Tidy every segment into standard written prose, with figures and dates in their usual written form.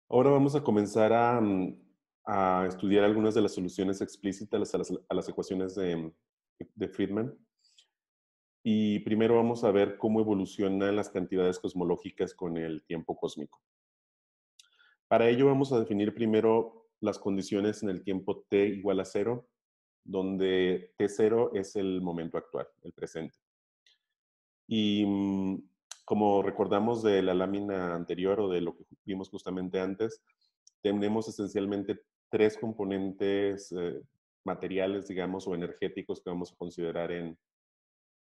Ahora vamos a comenzar a estudiar algunas de las soluciones explícitas a las ecuaciones de Friedman. Y primero vamos a ver cómo evolucionan las cantidades cosmológicas con el tiempo cósmico. Para ello vamos a definir primero las condiciones en el tiempo t igual a 0, donde t0 es el momento actual, el presente. Y como recordamos de la lámina anterior o de lo que vimos justamente antes, tenemos esencialmente tres componentes materiales, digamos, o energéticos que vamos a considerar en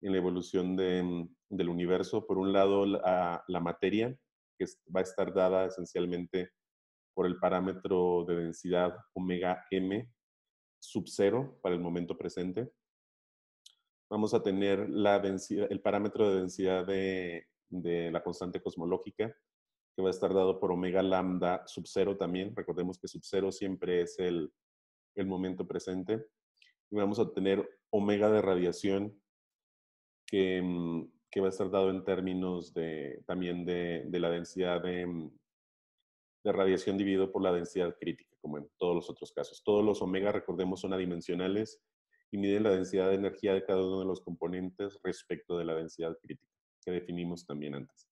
la evolución del universo. Por un lado, la materia, que va a estar dada esencialmente por el parámetro de densidad omega m sub 0 para el momento presente. Vamos a tener el parámetro de densidad de la constante cosmológica, que va a estar dado por omega lambda sub 0 también. Recordemos que sub 0 siempre es el momento presente. Y vamos a tener omega de radiación, que va a estar dado en términos también de la densidad de radiación dividido por la densidad crítica, como en todos los otros casos. Todos los omega, recordemos, son adimensionales y miden la densidad de energía de cada uno de los componentes respecto de la densidad crítica, que definimos también antes.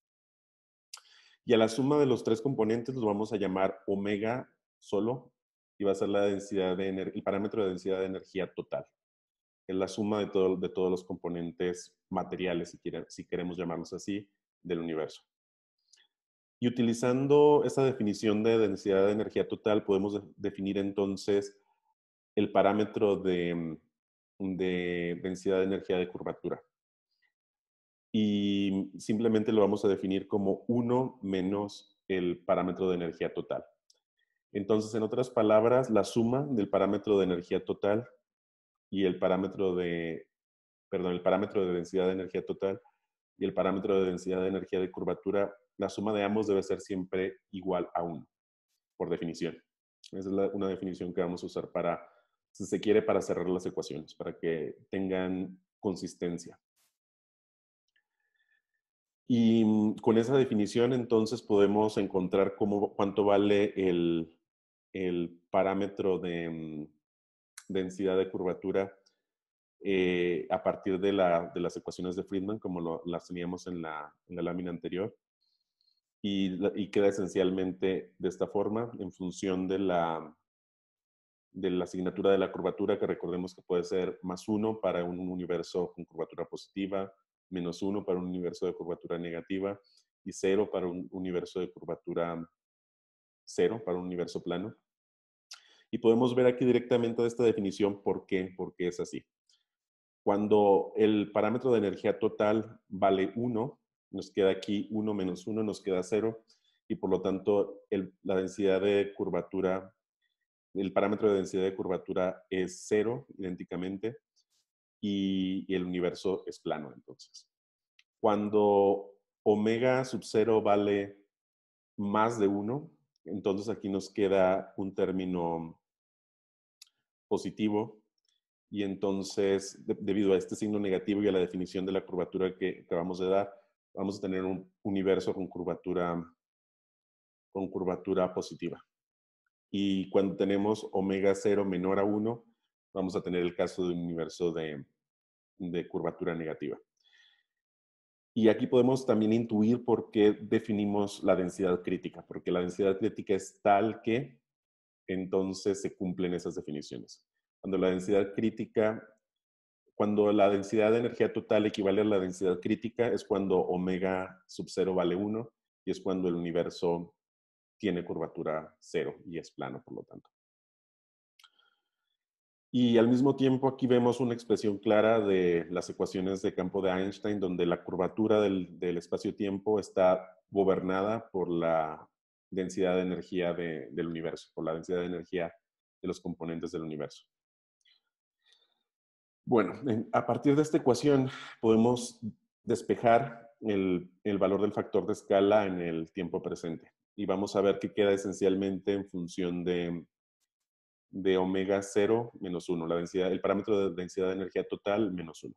Y a la suma de los tres componentes los vamos a llamar omega solo, y va a ser la densidad el parámetro de densidad de energía total. Es la suma de todos los componentes materiales, si queremos llamarlos así, del universo. Y utilizando esta definición de densidad de energía total, podemos definir entonces el parámetro de densidad de energía de curvatura. Y simplemente lo vamos a definir como 1 menos el parámetro de energía total. Entonces, en otras palabras, la suma del parámetro de energía total y el parámetro el parámetro de densidad de energía total y el parámetro de densidad de energía de curvatura, la suma de ambos debe ser siempre igual a 1, por definición. Esa es una definición que vamos a usar si se quiere, para cerrar las ecuaciones, para que tengan consistencia. Y con esa definición, entonces, podemos encontrar cuánto vale el parámetro de densidad de curvatura a partir de las ecuaciones de Friedman, como las teníamos en la lámina anterior. Y queda esencialmente de esta forma, en función de la asignatura de la curvatura, que recordemos que puede ser +1 para un universo con curvatura positiva, -1 para un universo de curvatura negativa y 0 para un universo de curvatura 0, para un universo plano. Y podemos ver aquí directamente de esta definición por qué es así. Cuando el parámetro de energía total vale 1, nos queda aquí 1 menos 1, nos queda 0, y por lo tanto la densidad de curvatura, el parámetro de densidad de curvatura es 0, idénticamente, y el universo es plano, entonces. Cuando omega sub 0 vale más de 1, entonces aquí nos queda un término positivo, y entonces, debido a este signo negativo y a la definición de la curvatura que acabamos de dar, vamos a tener un universo con curvatura positiva. Y cuando tenemos omega 0 menor a 1, vamos a tener el caso de un universo de curvatura negativa. Y aquí podemos también intuir por qué definimos la densidad crítica, porque la densidad crítica es tal que entonces se cumplen esas definiciones. Cuando la densidad de energía total equivale a la densidad crítica, es cuando omega sub 0 vale 1, y es cuando el universo tiene curvatura 0 y es plano, por lo tanto. Y al mismo tiempo aquí vemos una expresión clara de las ecuaciones de campo de Einstein, donde la curvatura del espacio-tiempo está gobernada por la densidad de energía del universo, por la densidad de energía de los componentes del universo. Bueno, a partir de esta ecuación podemos despejar el valor del factor de escala en el tiempo presente. Y vamos a ver que queda esencialmente en función de omega 0 menos 1, el parámetro de densidad de energía total menos 1.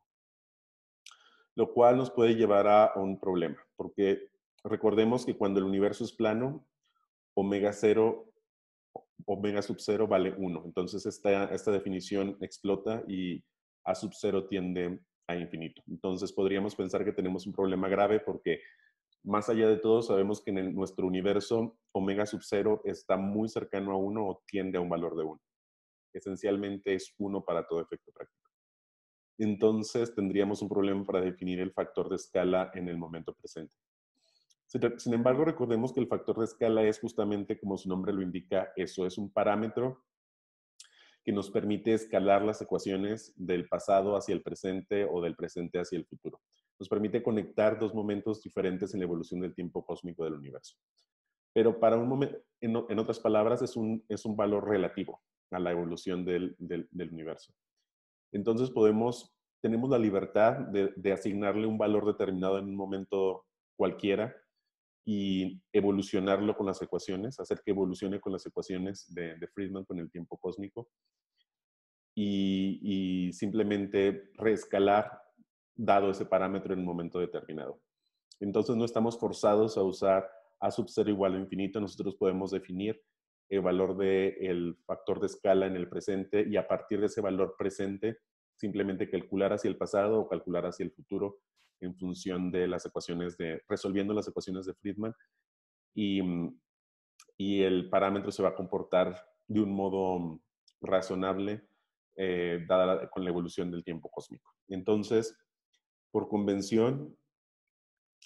Lo cual nos puede llevar a un problema, porque recordemos que cuando el universo es plano, omega 0, omega sub 0 vale 1. Entonces esta definición explota y A sub 0 tiende a infinito. Entonces podríamos pensar que tenemos un problema grave porque más allá de todo sabemos que en nuestro universo omega sub 0 está muy cercano a 1 o tiende a un valor de 1. Esencialmente es 1 para todo efecto práctico. Entonces tendríamos un problema para definir el factor de escala en el momento presente. Sin embargo, recordemos que el factor de escala es justamente, como su nombre lo indica, eso es un parámetro que nos permite escalar las ecuaciones del pasado hacia el presente o del presente hacia el futuro. Nos permite conectar dos momentos diferentes en la evolución del tiempo cósmico del universo. Pero para un momento, en otras palabras, es un valor relativo a la evolución del universo. Entonces tenemos la libertad de asignarle un valor determinado en un momento cualquiera y evolucionarlo con las ecuaciones, hacer que evolucione con las ecuaciones de Friedman con el tiempo cósmico y simplemente reescalar dado ese parámetro en un momento determinado. Entonces no estamos forzados a usar A sub 0 igual a infinito, nosotros podemos definir el valor del factor de escala en el presente y a partir de ese valor presente simplemente calcular hacia el pasado o calcular hacia el futuro en función de las ecuaciones resolviendo las ecuaciones de Friedman y, y el parámetro se va a comportar de un modo razonable con la evolución del tiempo cósmico. Entonces, por convención,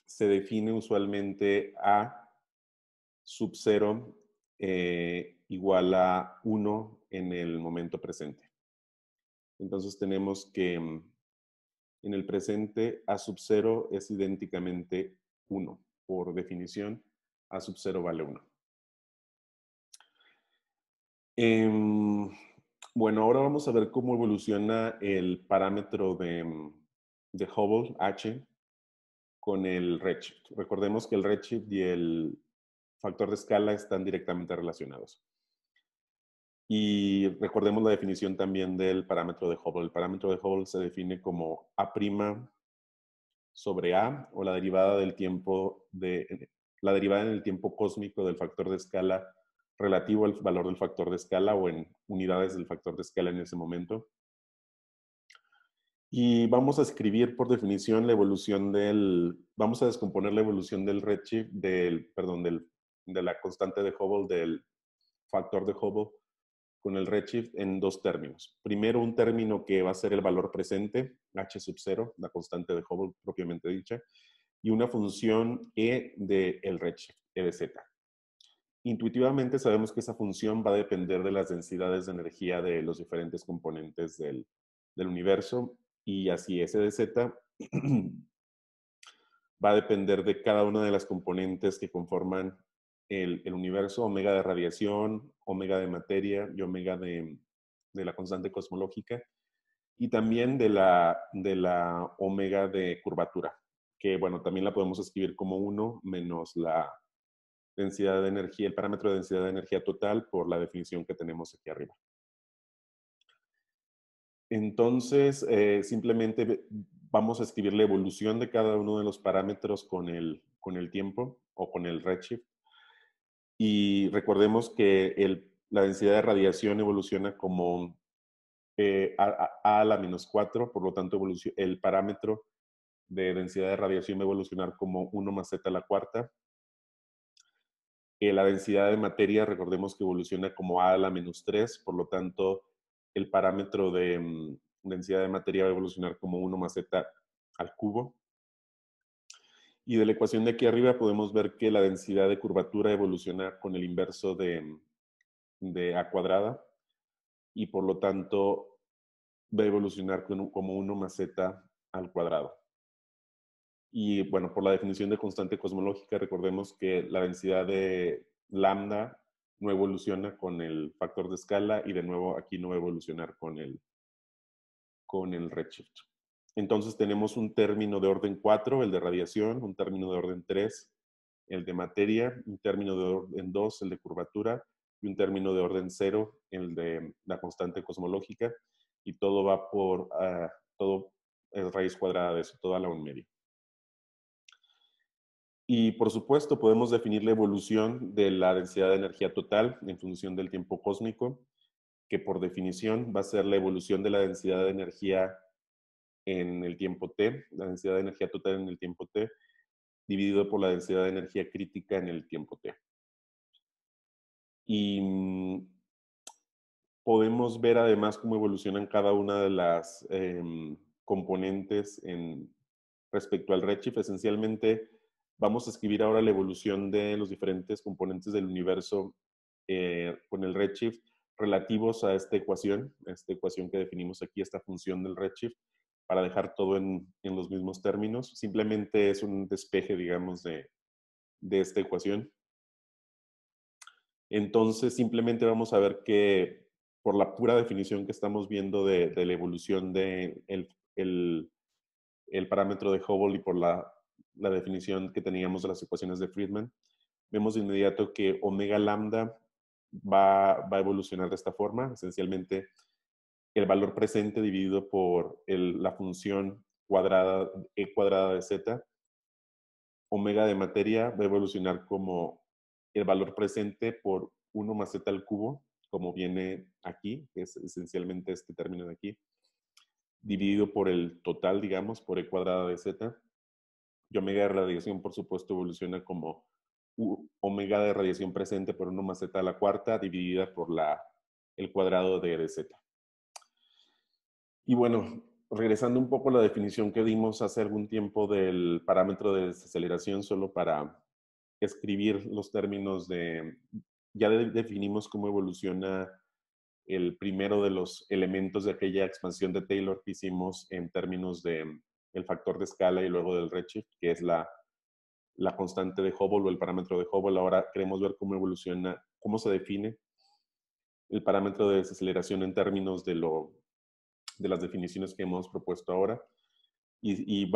se define usualmente A sub 0 igual a 1 en el momento presente. Entonces tenemos que en el presente A sub 0 es idénticamente 1. Por definición, A sub 0 vale 1. Bueno, ahora vamos a ver cómo evoluciona el parámetro de Hubble, H, con el redshift. Recordemos que el redshift y el factor de escala están directamente relacionados. Y recordemos la definición también del parámetro de Hubble. El parámetro de Hubble se define como A' sobre A o la derivada del tiempo la derivada en el tiempo cósmico del factor de escala relativo al valor del factor de escala o en unidades del factor de escala en ese momento. Y vamos a escribir por definición la evolución vamos a descomponer la evolución del redshift, de la constante de Hubble, del factor de Hubble con el redshift en dos términos. Primero, un término que va a ser el valor presente, h sub 0, la constante de Hubble propiamente dicha, y una función e del redshift, e de z. Intuitivamente sabemos que esa función va a depender de las densidades de energía de los diferentes componentes del universo, y así S de Z va a depender de cada una de las componentes que conforman el universo, omega de radiación, omega de materia y omega de la constante cosmológica, y también de la omega de curvatura, que bueno, también la podemos escribir como 1 menos la densidad de energía, el parámetro de densidad de energía total por la definición que tenemos aquí arriba. Entonces, simplemente vamos a escribir la evolución de cada uno de los parámetros con el tiempo o con el redshift. Y recordemos que la densidad de radiación evoluciona como a la menos 4, por lo tanto el parámetro de densidad de radiación va a evolucionar como 1 más z a la cuarta. La densidad de materia, recordemos que evoluciona como a la menos 3, por lo tanto el parámetro de densidad de materia va a evolucionar como 1 más z al cubo. Y de la ecuación de aquí arriba podemos ver que la densidad de curvatura evoluciona con el inverso de a cuadrada y por lo tanto va a evolucionar como 1 más z al cuadrado. Y bueno, por la definición de constante cosmológica, recordemos que la densidad de lambda no evoluciona con el factor de escala y de nuevo aquí no va a evolucionar con el redshift. Entonces tenemos un término de orden 4, el de radiación, un término de orden 3, el de materia, un término de orden 2, el de curvatura, y un término de orden 0, el de la constante cosmológica, y todo va todo es raíz cuadrada de eso, todo a la 1 medio. Y por supuesto, podemos definir la evolución de la densidad de energía total en función del tiempo cósmico, que por definición va a ser la evolución de la densidad de energía en el tiempo t, la densidad de energía total en el tiempo t, dividido por la densidad de energía crítica en el tiempo t. Y podemos ver además cómo evolucionan cada una de las componentes respecto al redshift. Esencialmente, vamos a escribir ahora la evolución de los diferentes componentes del universo con el redshift relativos a esta ecuación que definimos aquí, esta función del redshift, para dejar todo en los mismos términos. Simplemente es un despeje, digamos, de esta ecuación. Entonces, simplemente vamos a ver que por la pura definición que estamos viendo de la evolución del el parámetro de Hubble y por la definición que teníamos de las ecuaciones de Friedman, vemos de inmediato que omega lambda va a evolucionar de esta forma. Esencialmente, el valor presente dividido por la función cuadrada, e cuadrada de z. Omega de materia va a evolucionar como el valor presente por 1 más z al cubo, como viene aquí, que es esencialmente este término de aquí, dividido por el total, digamos, por e cuadrada de z. Y omega de radiación, por supuesto, evoluciona como omega de radiación presente por 1 más z a la cuarta, dividida por el cuadrado de e de z. Y bueno, regresando un poco a la definición que dimos hace algún tiempo del parámetro de desaceleración, solo para escribir los términos ya definimos cómo evoluciona el primero de los elementos de aquella expansión de Taylor que hicimos en términos de el factor de escala y luego del redshift, que es la constante de Hubble o el parámetro de Hubble. Ahora queremos ver cómo evoluciona, cómo se define el parámetro de desaceleración en términos de las definiciones que hemos propuesto ahora. Y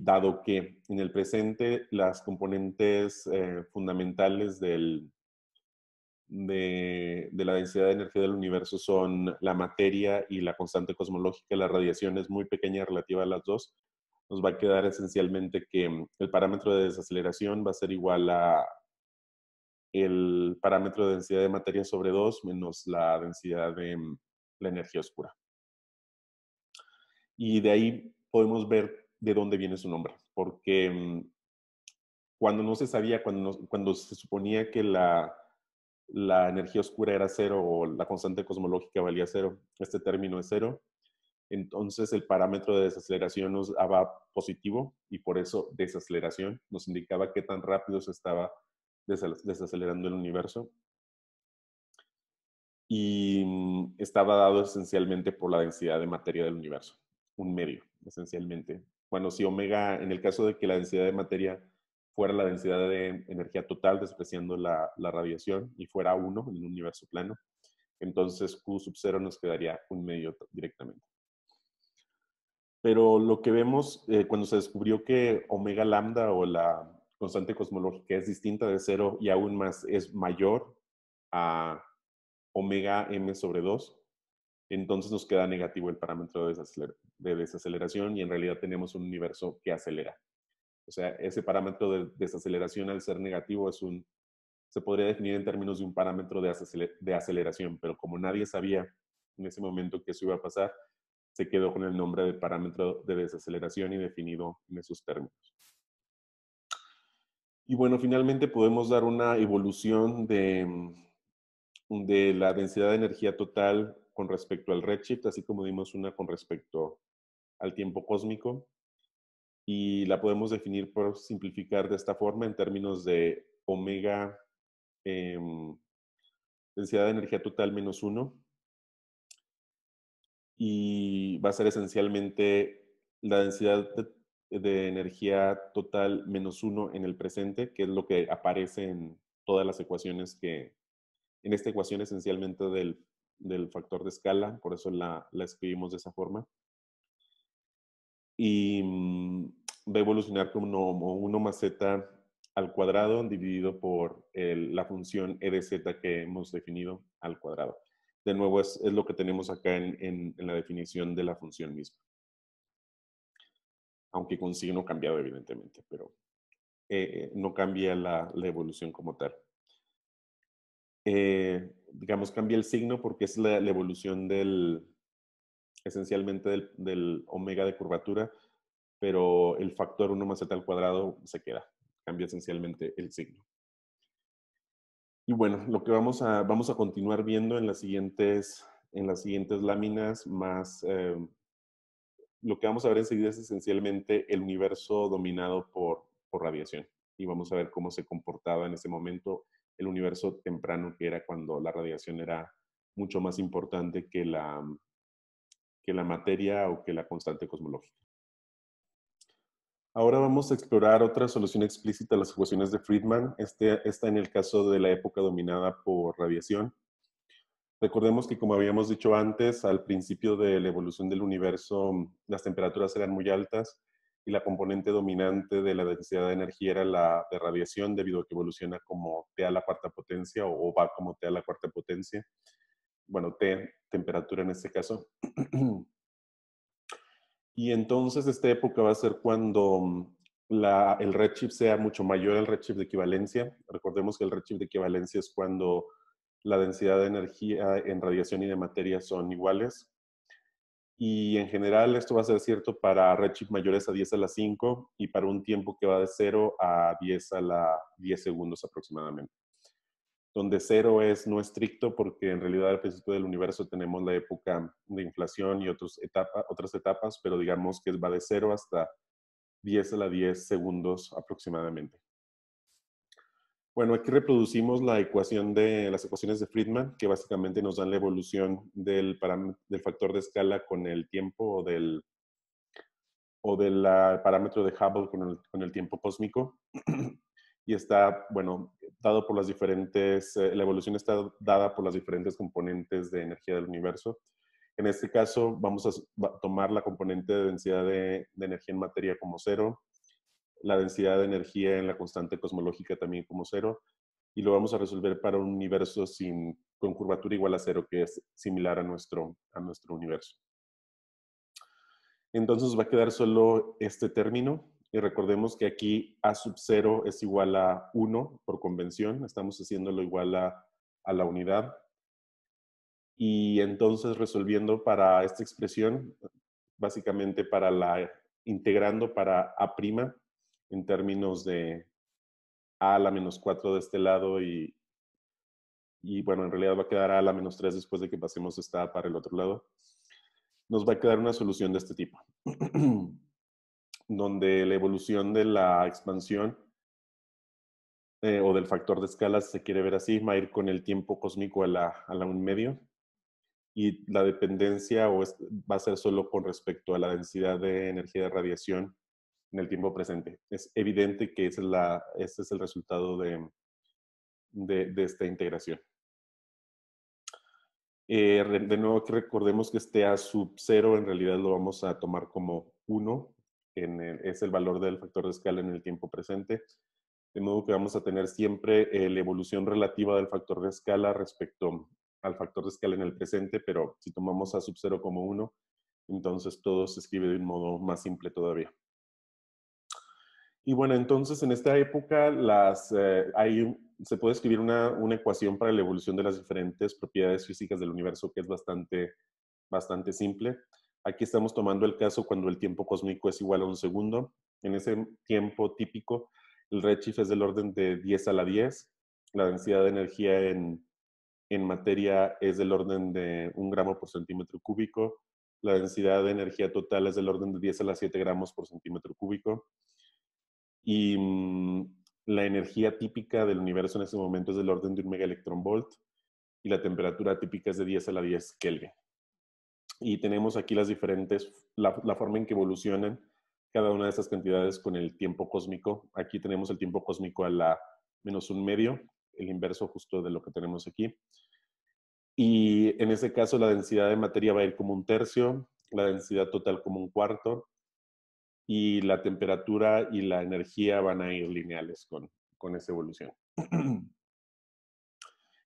dado que en el presente las componentes fundamentales de la densidad de energía del universo son la materia y la constante cosmológica, la radiación es muy pequeña relativa a las dos, nos va a quedar esencialmente que el parámetro de desaceleración va a ser igual a el parámetro de densidad de materia sobre 2 menos la densidad de la energía oscura. Y de ahí podemos ver de dónde viene su nombre, porque cuando no se sabía, cuando se suponía que la energía oscura era cero o la constante cosmológica valía cero, este término es cero, entonces el parámetro de desaceleración nos daba positivo y por eso desaceleración nos indicaba qué tan rápido se estaba desacelerando el universo. Y estaba dado esencialmente por la densidad de materia del universo, un medio, esencialmente. Bueno, si omega, en el caso de que la densidad de materia fuera la densidad de energía total, despreciando la radiación, y fuera 1 en un universo plano, entonces Q sub 0 nos quedaría un medio directamente. Pero lo que vemos cuando se descubrió que omega lambda o la constante cosmológica es distinta de 0 y aún más es mayor a omega m sobre 2, entonces nos queda negativo el parámetro de desaceleración y en realidad tenemos un universo que acelera. O sea, ese parámetro de desaceleración al ser negativo se podría definir en términos de un parámetro de aceleración, pero como nadie sabía en ese momento que eso iba a pasar, se quedó con el nombre de parámetro de desaceleración y definido en esos términos. Y bueno, finalmente podemos dar una evolución de la densidad de energía total con respecto al redshift, así como dimos una con respecto al tiempo cósmico. Y la podemos definir por simplificar de esta forma en términos de omega, densidad de energía total menos 1. Y va a ser esencialmente la densidad de energía total menos 1 en el presente, que es lo que aparece en todas las ecuaciones en esta ecuación esencialmente del factor de escala, por eso la escribimos de esa forma. Y va a evolucionar como 1 más z al cuadrado dividido por la función e de z que hemos definido al cuadrado. De nuevo, es lo que tenemos acá en la definición de la función misma. Aunque con signo cambiado, evidentemente, pero no cambia la evolución como tal. Digamos, cambia el signo porque es la evolución esencialmente del omega de curvatura, pero el factor 1 más z al cuadrado se queda. Cambia esencialmente el signo. Y bueno, lo que vamos a continuar viendo en las siguientes láminas más, lo que vamos a ver enseguida es esencialmente el universo dominado por radiación. Y vamos a ver cómo se comportaba en ese momento el universo temprano, que era cuando la radiación era mucho más importante que la materia o que la constante cosmológica. Ahora vamos a explorar otra solución explícita a las ecuaciones de Friedman. Esta en el caso de la época dominada por radiación. Recordemos que, como habíamos dicho antes, al principio de la evolución del universo, las temperaturas eran muy altas y la componente dominante de la densidad de energía era la de radiación, debido a que evoluciona como T a la cuarta potencia o va como T a la cuarta potencia. Bueno, T, temperatura en este caso. Y entonces esta época va a ser cuando el redshift sea mucho mayor al redshift de equivalencia. Recordemos que el redshift de equivalencia es cuando la densidad de energía en radiación y de materia son iguales. Y en general esto va a ser cierto para redshift mayores a 10 a la 5 y para un tiempo que va de 0 a 10 a la 10 segundos aproximadamente. Donde 0 es no estricto porque en realidad al principio del universo tenemos la época de inflación y otras etapas, pero digamos que va de 0 hasta 10 a la 10 segundos aproximadamente. Bueno, aquí reproducimos la ecuación de las ecuaciones de Friedman, que básicamente nos dan la evolución del factor de escala con el tiempo o del parámetro de Hubble con el tiempo cósmico. Y está, bueno, dado por las diferentes, la evolución está dada por las diferentes componentes de energía del universo. En este caso, vamos a tomar la componente de densidad de energía en materia como 0, la densidad de energía en la constante cosmológica también como 0, y lo vamos a resolver para un universo con curvatura igual a 0, que es similar a nuestro universo. Entonces va a quedar solo este término. Y recordemos que aquí A sub 0 es igual a 1 por convención. Estamos haciéndolo igual a la unidad. Y entonces resolviendo para esta expresión, básicamente integrando para A' en términos de A a la menos 4 de este lado y bueno, en realidad va a quedar A a la menos 3 después de que pasemos esta A para el otro lado. Nos va a quedar una solución de este tipo. Donde la evolución de la expansión o del factor de escala, si se quiere ver así, va a ir con el tiempo cósmico a la 1/2, y la dependencia va a ser solo con respecto a la densidad de energía de radiación en el tiempo presente. Es evidente que ese es el resultado de esta integración. De nuevo, que recordemos que este A sub 0 en realidad lo vamos a tomar como 1, es el valor del factor de escala en el tiempo presente. De modo que vamos a tener siempre la evolución relativa del factor de escala respecto al factor de escala en el presente, pero si tomamos A sub 0 como 1, entonces todo se escribe de un modo más simple todavía. Y bueno, entonces en esta época se puede escribir una ecuación para la evolución de las diferentes propiedades físicas del universo que es bastante simple. Aquí estamos tomando el caso cuando el tiempo cósmico es igual a 1 segundo. En ese tiempo típico, el redshift es del orden de 10 a la 10. La densidad de energía en materia es del orden de 1 gramo por centímetro cúbico. La densidad de energía total es del orden de 10 a la 7 gramos por centímetro cúbico. Y la energía típica del universo en ese momento es del orden de 1 megaelectronvolt. Y la temperatura típica es de 10 a la 10 Kelvin. Y tenemos aquí la forma en que evolucionan cada una de estas cantidades con el tiempo cósmico. Aquí tenemos el tiempo cósmico a la menos 1/2, el inverso justo de lo que tenemos aquí. Y en ese caso la densidad de materia va a ir como 1/3, la densidad total como 1/4, y la temperatura y la energía van a ir lineales con esa evolución.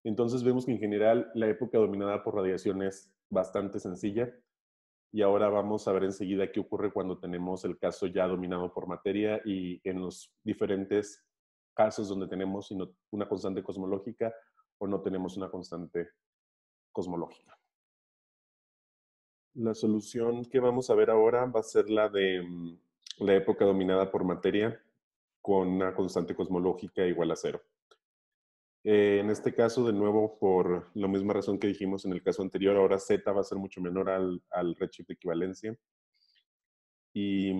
Entonces vemos que en general la época dominada por radiación es bastante sencilla. Y ahora vamos a ver enseguida qué ocurre cuando tenemos el caso ya dominado por materia y en los diferentes casos donde tenemos una constante cosmológica o no tenemos una constante cosmológica. La solución que vamos a ver ahora va a ser la de la época dominada por materia con una constante cosmológica igual a cero. En este caso, de nuevo, por la misma razón que dijimos en el caso anterior, ahora z va a ser mucho menor al redshift de equivalencia. Y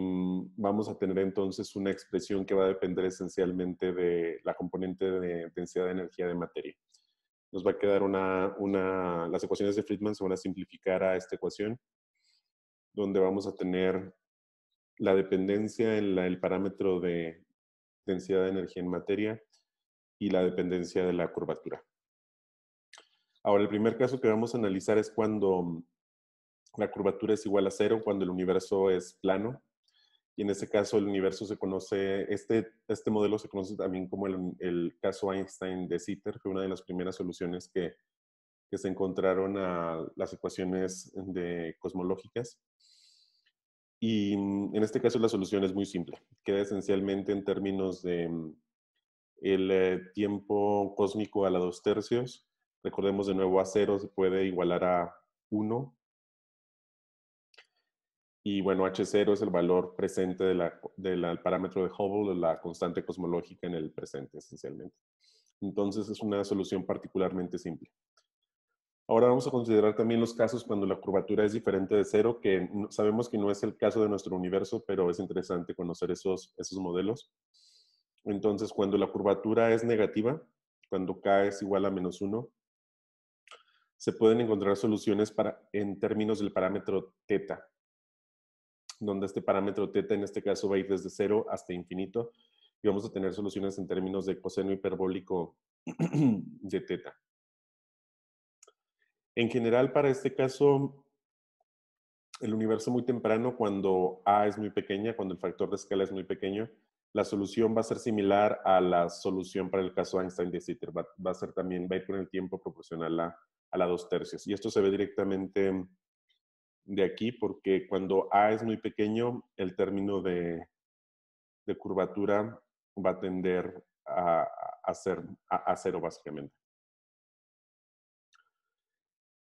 vamos a tener entonces una expresión que va a depender esencialmente de la componente de densidad de energía de materia. Nos va a quedar las ecuaciones de Friedman se van a simplificar a esta ecuación, donde vamos a tener la dependencia en el parámetro de densidad de energía en materia y la dependencia de la curvatura. Ahora, el primer caso que vamos a analizar es cuando la curvatura es igual a cero, cuando el universo es plano. Y en este caso el universo se conoce, este modelo se conoce también como el caso Einstein de Sitter, fue una de las primeras soluciones que se encontraron a las ecuaciones cosmológicas. Y en este caso la solución es muy simple. Queda esencialmente en términos de el tiempo cósmico a la 2/3. Recordemos de nuevo, a 0 se puede igualar a 1. Y bueno, H0 es el valor presente del parámetro de Hubble, de la constante cosmológica en el presente, esencialmente. Entonces es una solución particularmente simple. Ahora vamos a considerar también los casos cuando la curvatura es diferente de cero, que sabemos que no es el caso de nuestro universo, pero es interesante conocer esos modelos. Entonces, cuando la curvatura es negativa, cuando K es igual a -1, se pueden encontrar soluciones en términos del parámetro θ, donde este parámetro θ en este caso va a ir desde 0 hasta infinito, y vamos a tener soluciones en términos de coseno hiperbólico de θ. En general, para este caso, el universo muy temprano, cuando A es muy pequeña, cuando el factor de escala es muy pequeño, la solución va a ser similar a la solución para el caso Einstein de Sitter. Va a ir con el tiempo proporcional a la 2/3. Y esto se ve directamente de aquí, porque cuando A es muy pequeño, el término de curvatura va a tender a ser a cero, básicamente.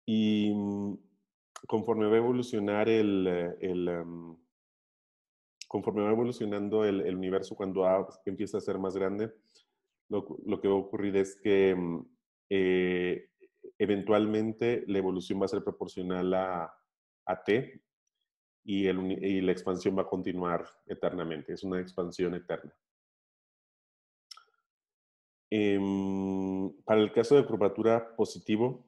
Y conforme va a evolucionar conforme va evolucionando el universo, cuando A empieza a ser más grande, lo que va a ocurrir es que eh, eventualmente la evolución va a ser proporcional a T y la expansión va a continuar eternamente. Es una expansión eterna. Para el caso de curvatura positivo,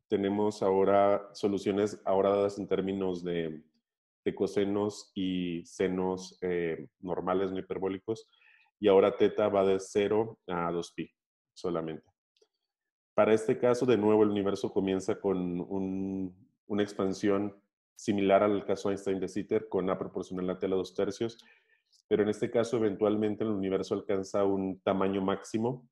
tenemos ahora soluciones ahora dadas en términos de cosenos y senos normales no hiperbólicos, y ahora θ va de 0 a 2π solamente. Para este caso, de nuevo, el universo comienza con una expansión similar al caso Einstein de Sitter, con A proporcional a T a la 2/3, pero en este caso, eventualmente, el universo alcanza un tamaño máximo,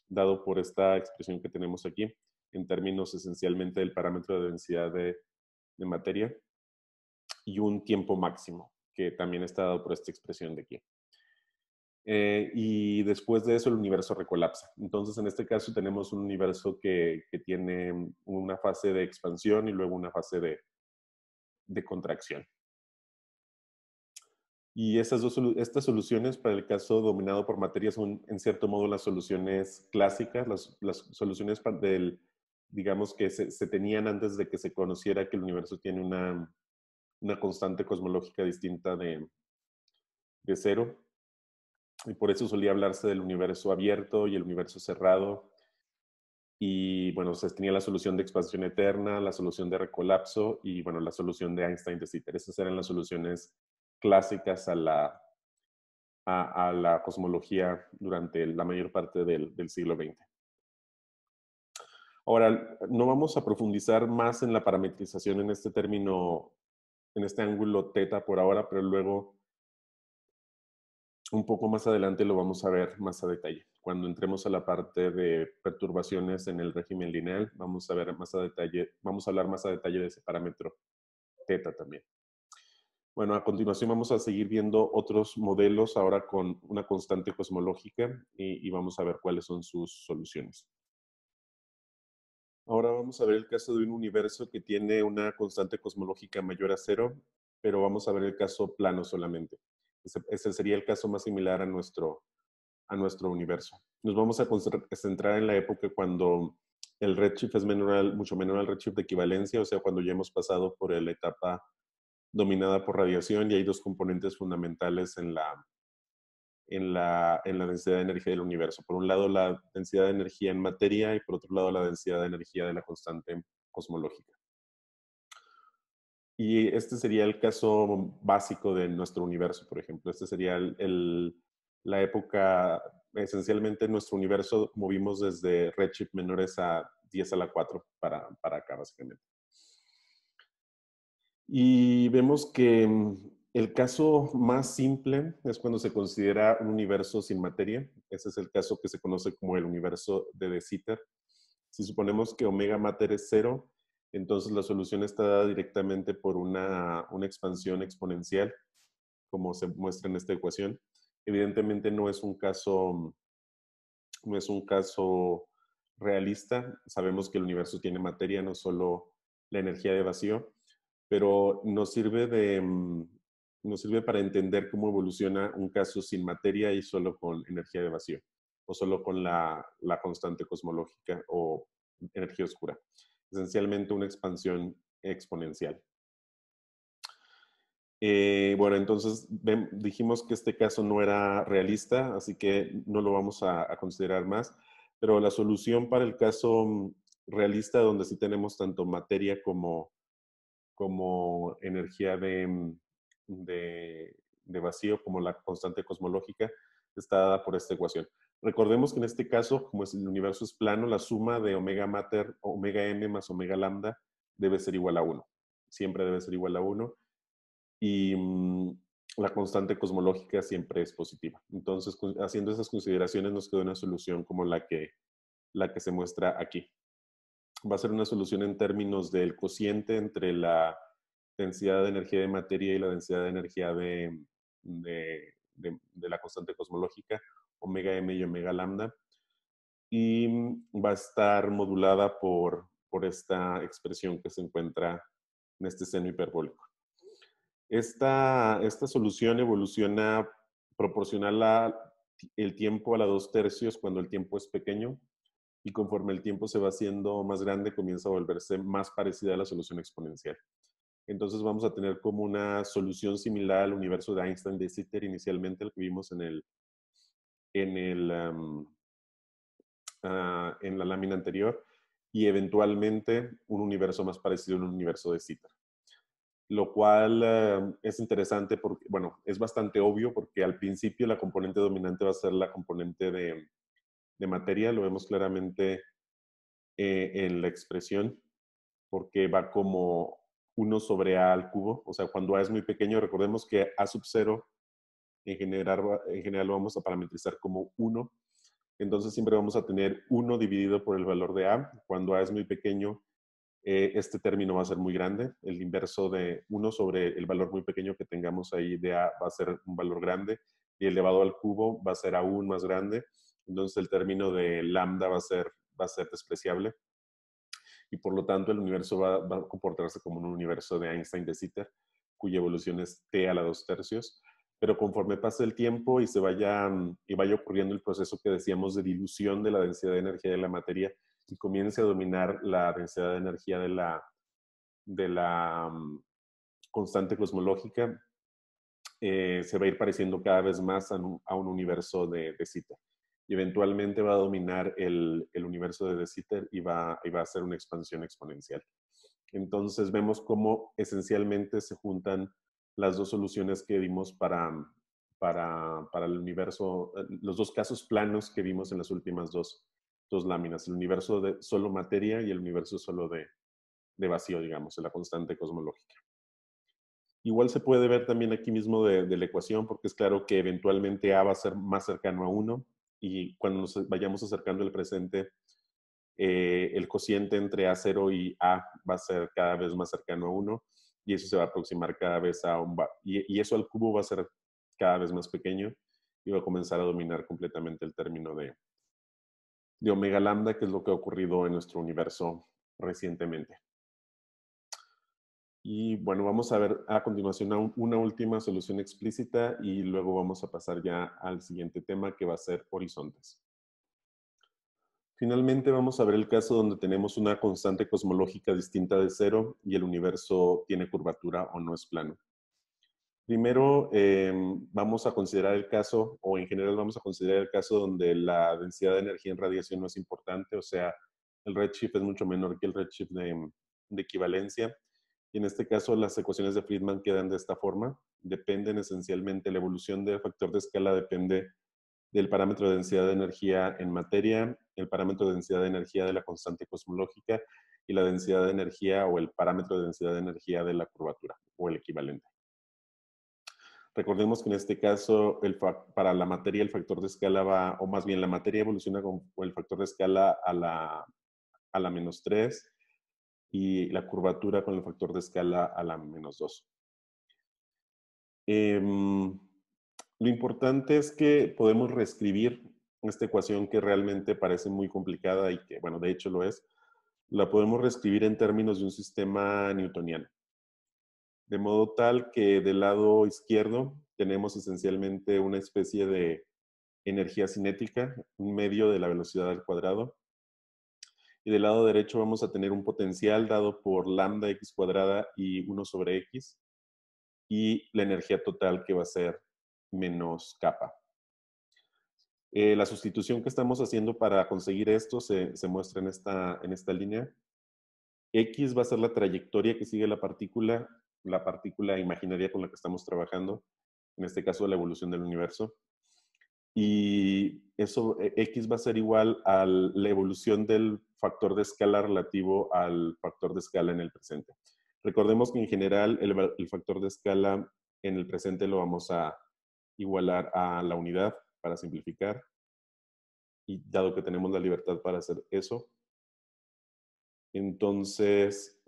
dado por esta expresión que tenemos aquí, en términos esencialmente del parámetro de densidad de materia, y un tiempo máximo, que también está dado por esta expresión de aquí. Y después de eso el universo recolapsa. Entonces, en este caso tenemos un universo que tiene una fase de expansión y luego una fase de contracción. Y estas soluciones para el caso dominado por materia son, en cierto modo, las soluciones clásicas, las soluciones digamos, que se tenían antes de que se conociera que el universo tiene una constante cosmológica distinta de cero. Y por eso solía hablarse del universo abierto y el universo cerrado. Y bueno, se tenía la solución de expansión eterna, la solución de recolapso y bueno, la solución de Einstein de Sitter. Esas eran las soluciones clásicas a la cosmología durante la mayor parte del siglo XX. Ahora, no vamos a profundizar más en la parametrización en este término, en este ángulo θ por ahora, pero luego un poco más adelante lo vamos a ver más a detalle. Cuando entremos a la parte de perturbaciones en el régimen lineal, vamos a ver más a detalle, vamos a hablar más a detalle de ese parámetro θ también. Bueno, a continuación vamos a seguir viendo otros modelos ahora con una constante cosmológica y vamos a ver cuáles son sus soluciones. Ahora vamos a ver el caso de un universo que tiene una constante cosmológica mayor a cero, pero vamos a ver el caso plano solamente. Ese sería el caso más similar a nuestro universo. Nos vamos a centrar en la época cuando el redshift es mucho menor al redshift de equivalencia, o sea, cuando ya hemos pasado por la etapa dominada por radiación y hay dos componentes fundamentales en la densidad de energía del universo. Por un lado, la densidad de energía en materia y por otro lado, la densidad de energía de la constante cosmológica. Y este sería el caso básico de nuestro universo, por ejemplo. Este sería la época, esencialmente nuestro universo movimos desde redshift menores a 10 a la 4 para acá, básicamente. Y vemos que el caso más simple es cuando se considera un universo sin materia. Ese es el caso que se conoce como el universo de De Sitter. Si suponemos que omega mater es cero, entonces la solución está dada directamente por una expansión exponencial, como se muestra en esta ecuación. Evidentemente no es un caso realista. Sabemos que el universo tiene materia, no solo la energía de vacío, pero nos sirve para entender cómo evoluciona un caso sin materia y solo con energía de vacío, o solo con la constante cosmológica o energía oscura. Esencialmente una expansión exponencial. Bueno, entonces dijimos que este caso no era realista, así que no lo vamos a considerar más, pero la solución para el caso realista, donde sí tenemos tanto materia como energía de vacío, como la constante cosmológica, está dada por esta ecuación. Recordemos que en este caso, como el universo es plano, la suma de omega mater, omega m más omega lambda debe ser igual a 1. Siempre debe ser igual a 1. Y la constante cosmológica siempre es positiva. Entonces, haciendo esas consideraciones, nos queda una solución como la que se muestra aquí. Va a ser una solución en términos del cociente entre la densidad de energía de materia y la densidad de energía de la constante cosmológica, omega m y omega lambda. Y va a estar modulada por esta expresión que se encuentra en este seno hiperbólico. Esta solución evoluciona proporcional el tiempo a la 2/3 cuando el tiempo es pequeño, y conforme el tiempo se va haciendo más grande, comienza a volverse más parecida a la solución exponencial. Entonces vamos a tener como una solución similar al universo de Einstein de Sitter inicialmente, el que vimos en la lámina anterior, y eventualmente un universo más parecido a un universo de Sitter. Lo cual es interesante porque, bueno, es bastante obvio porque al principio la componente dominante va a ser la componente de materia, lo vemos claramente en la expresión, porque va como 1 sobre A al cubo. O sea, cuando A es muy pequeño, recordemos que A sub 0 en general lo vamos a parametrizar como 1. Entonces siempre vamos a tener 1 dividido por el valor de A. Cuando A es muy pequeño, este término va a ser muy grande. El inverso de 1 sobre el valor muy pequeño que tengamos ahí de A va a ser un valor grande, y elevado al cubo va a ser aún más grande. Entonces el término de lambda va a ser despreciable, y por lo tanto el universo va a comportarse como un universo de Einstein de Sitter, cuya evolución es t a la 2/3. Pero conforme pase el tiempo y vaya ocurriendo el proceso que decíamos de dilución de la densidad de energía de la materia, y comience a dominar la densidad de energía de la constante cosmológica, se va a ir pareciendo cada vez más a un universo de Sitter. Y eventualmente va a dominar el universo de De Sitter y va a ser una expansión exponencial. Entonces vemos cómo esencialmente se juntan las dos soluciones que vimos para el universo, los dos casos planos que vimos en las últimas dos láminas, el universo de solo materia y el universo solo de vacío, digamos, en la constante cosmológica. Igual se puede ver también aquí mismo de la ecuación, porque es claro que eventualmente A va a ser más cercano a 1, y cuando nos vayamos acercando al presente, el cociente entre A0 y A va a ser cada vez más cercano a 1, y eso se va a aproximar cada vez y eso al cubo va a ser cada vez más pequeño y va a comenzar a dominar completamente el término de omega lambda, que es lo que ha ocurrido en nuestro universo recientemente. Y bueno, vamos a ver a continuación una última solución explícita y luego vamos a pasar ya al siguiente tema, que va a ser horizontes. Finalmente vamos a ver el caso donde tenemos una constante cosmológica distinta de cero y el universo tiene curvatura o no es plano. Primero vamos a considerar el caso, o en general vamos a considerar el caso donde la densidad de energía en radiación no es importante, o sea, el redshift es mucho menor que el redshift de equivalencia. Y en este caso las ecuaciones de Friedman quedan de esta forma. Dependen esencialmente, la evolución del factor de escala depende del parámetro de densidad de energía en materia, el parámetro de densidad de energía de la constante cosmológica y la densidad de energía o el parámetro de densidad de energía de la curvatura o el equivalente. Recordemos que en este caso, para la materia el factor de escala va, o más bien la materia evoluciona con el factor de escala a la menos 3 y la curvatura con el factor de escala a la menos 2. Lo importante es que podemos reescribir esta ecuación que realmente parece muy complicada y que, bueno, de hecho lo es. La podemos reescribir en términos de un sistema newtoniano. De modo tal que del lado izquierdo tenemos esencialmente una especie de energía cinética, un medio de la velocidad al cuadrado. Y del lado derecho vamos a tener un potencial dado por lambda x cuadrada y 1 sobre x. Y la energía total que va a ser menos kappa. La sustitución que estamos haciendo para conseguir esto se muestra en esta línea. X va a ser la trayectoria que sigue la partícula imaginaria con la que estamos trabajando, en este caso la evolución del universo. Y eso, X va a ser igual a la evolución del factor de escala relativo al factor de escala en el presente. Recordemos que en general el factor de escala en el presente lo vamos a igualar a la unidad para simplificar. Y dado que tenemos la libertad para hacer eso, entonces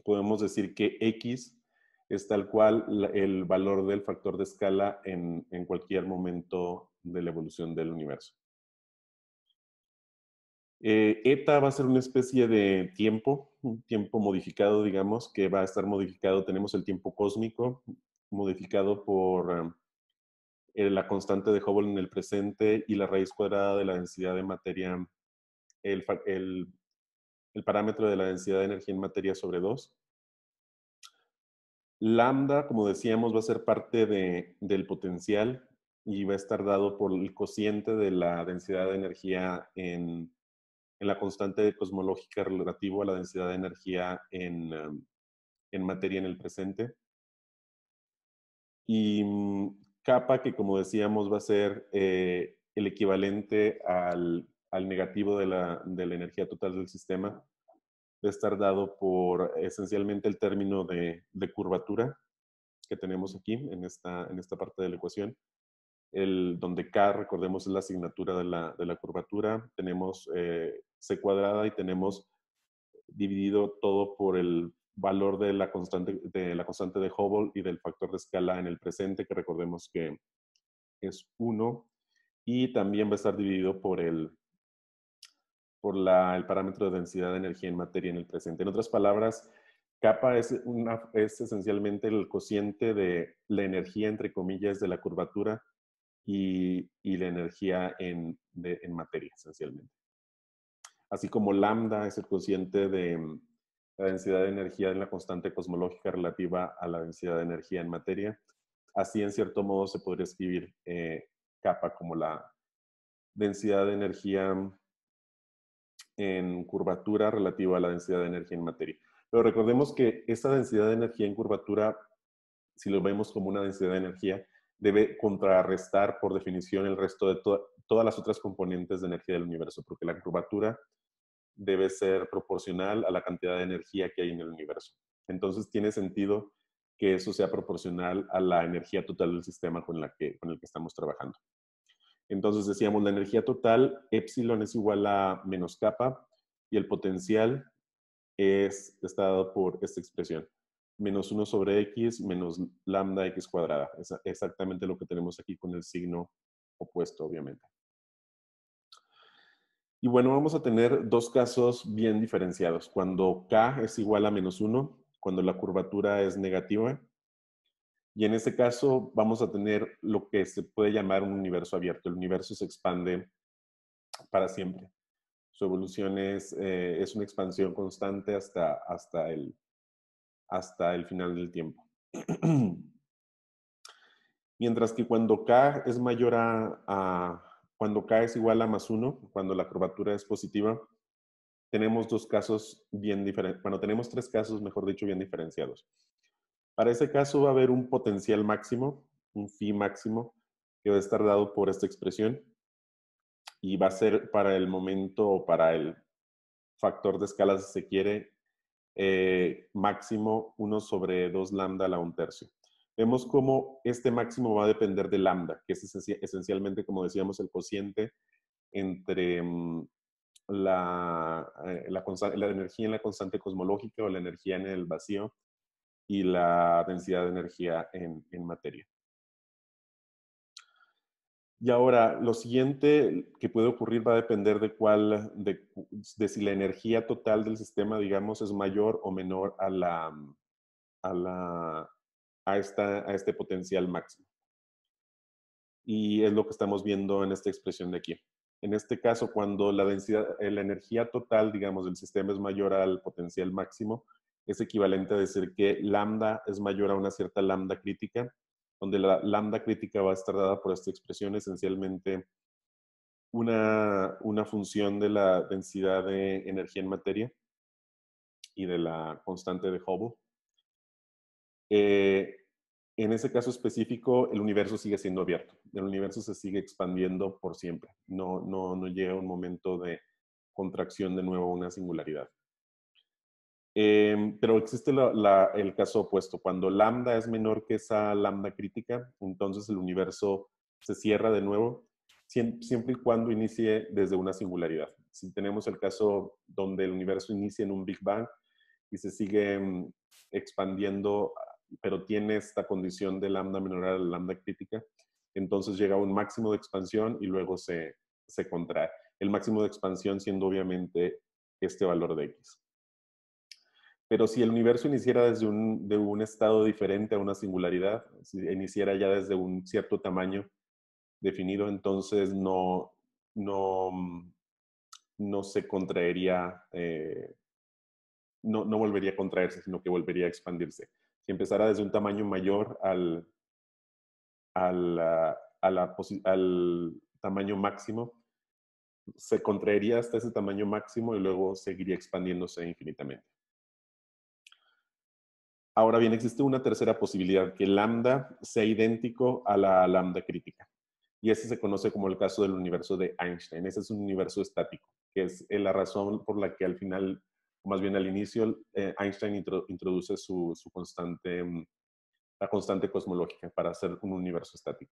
podemos decir que X es tal cual el valor del factor de escala en cualquier momento de la evolución del universo. Eta va a ser una especie de tiempo, un tiempo modificado, digamos, que va a estar modificado. Tenemos el tiempo cósmico modificado por la constante de Hubble en el presente y la raíz cuadrada de la densidad de materia, el parámetro de la densidad de energía en materia sobre 2. Lambda, como decíamos, va a ser parte del potencial y va a estar dado por el cociente de la densidad de energía en la constante cosmológica relativo a la densidad de energía en materia en el presente. Y kappa, que como decíamos va a ser el equivalente al negativo de la energía total del sistema, va a estar dado por esencialmente el término de curvatura que tenemos aquí en esta parte de la ecuación. Donde K, recordemos, es la asignatura de la curvatura. Tenemos C cuadrada y tenemos dividido todo por el valor de la constante de Hubble y del factor de escala en el presente, que recordemos que es 1. Y también va a estar dividido por el parámetro de densidad de energía en materia en el presente. En otras palabras, kappa es esencialmente el cociente de la energía, entre comillas, de la curvatura y la energía en materia, esencialmente. Así como lambda es el cociente de la densidad de energía en la constante cosmológica relativa a la densidad de energía en materia. Así, en cierto modo, se podría escribir kappa como la densidad de energía en curvatura relativa a la densidad de energía en materia. Pero recordemos que esta densidad de energía en curvatura, si lo vemos como una densidad de energía, debe contrarrestar por definición el resto de todas las otras componentes de energía del universo, porque la curvatura debe ser proporcional a la cantidad de energía que hay en el universo. Entonces tiene sentido que eso sea proporcional a la energía total del sistema con el que estamos trabajando. Entonces decíamos, la energía total, epsilon es igual a menos kappa, y el potencial está dado por esta expresión. menos 1 sobre x menos lambda x cuadrada. Es exactamente lo que tenemos aquí con el signo opuesto, obviamente. Y bueno, vamos a tener dos casos bien diferenciados. Cuando k es igual a menos 1, cuando la curvatura es negativa. Y en ese caso vamos a tener lo que se puede llamar un universo abierto. El universo se expande para siempre. Su evolución es una expansión constante hasta el final del tiempo. Mientras que cuando k es mayor cuando k es igual a más 1, cuando la curvatura es positiva, tenemos dos casos bien diferentes. Bueno, tenemos tres casos, mejor dicho, bien diferenciados. Para ese caso va a haber un potencial máximo, un phi máximo, que va a estar dado por esta expresión y va a ser para el momento o para el factor de escala, si se quiere, máximo 1 sobre 2 lambda a la 1/3. Vemos cómo este máximo va a depender de lambda, que es esencialmente, como decíamos, el cociente entre la energía en la constante cosmológica o la energía en el vacío y la densidad de energía en materia. Y ahora, lo siguiente que puede ocurrir va a depender de si la energía total del sistema, digamos, es mayor o menor a este potencial máximo. Y es lo que estamos viendo en esta expresión de aquí. En este caso, cuando la energía total, digamos, del sistema es mayor al potencial máximo, es equivalente a decir que lambda es mayor a una cierta lambda crítica, donde la lambda crítica va a estar dada por esta expresión, esencialmente una función de la densidad de energía en materia y de la constante de Hubble. En ese caso específico, el universo sigue siendo abierto. El universo se sigue expandiendo por siempre. No llega un momento de contracción de nuevo a una singularidad. Pero existe el caso opuesto. Cuando lambda es menor que esa lambda crítica, entonces el universo se cierra de nuevo, siempre y cuando inicie desde una singularidad. Si tenemos el caso donde el universo inicia en un Big Bang y se sigue expandiendo, pero tiene esta condición de lambda menor a la lambda crítica, entonces llega a un máximo de expansión y luego se contrae. El máximo de expansión siendo obviamente este valor de x. Pero si el universo iniciara de un estado diferente a una singularidad, si iniciara ya desde un cierto tamaño definido, entonces no se contraería, no volvería a contraerse, sino que volvería a expandirse. Si empezara desde un tamaño mayor al tamaño máximo, se contraería hasta ese tamaño máximo y luego seguiría expandiéndose infinitamente. Ahora bien, existe una tercera posibilidad, que lambda sea idéntico a la lambda crítica. Y ese se conoce como el caso del universo de Einstein. Ese es un universo estático, que es la razón por la que al final, o más bien al inicio, Einstein introduce la constante cosmológica para hacer un universo estático.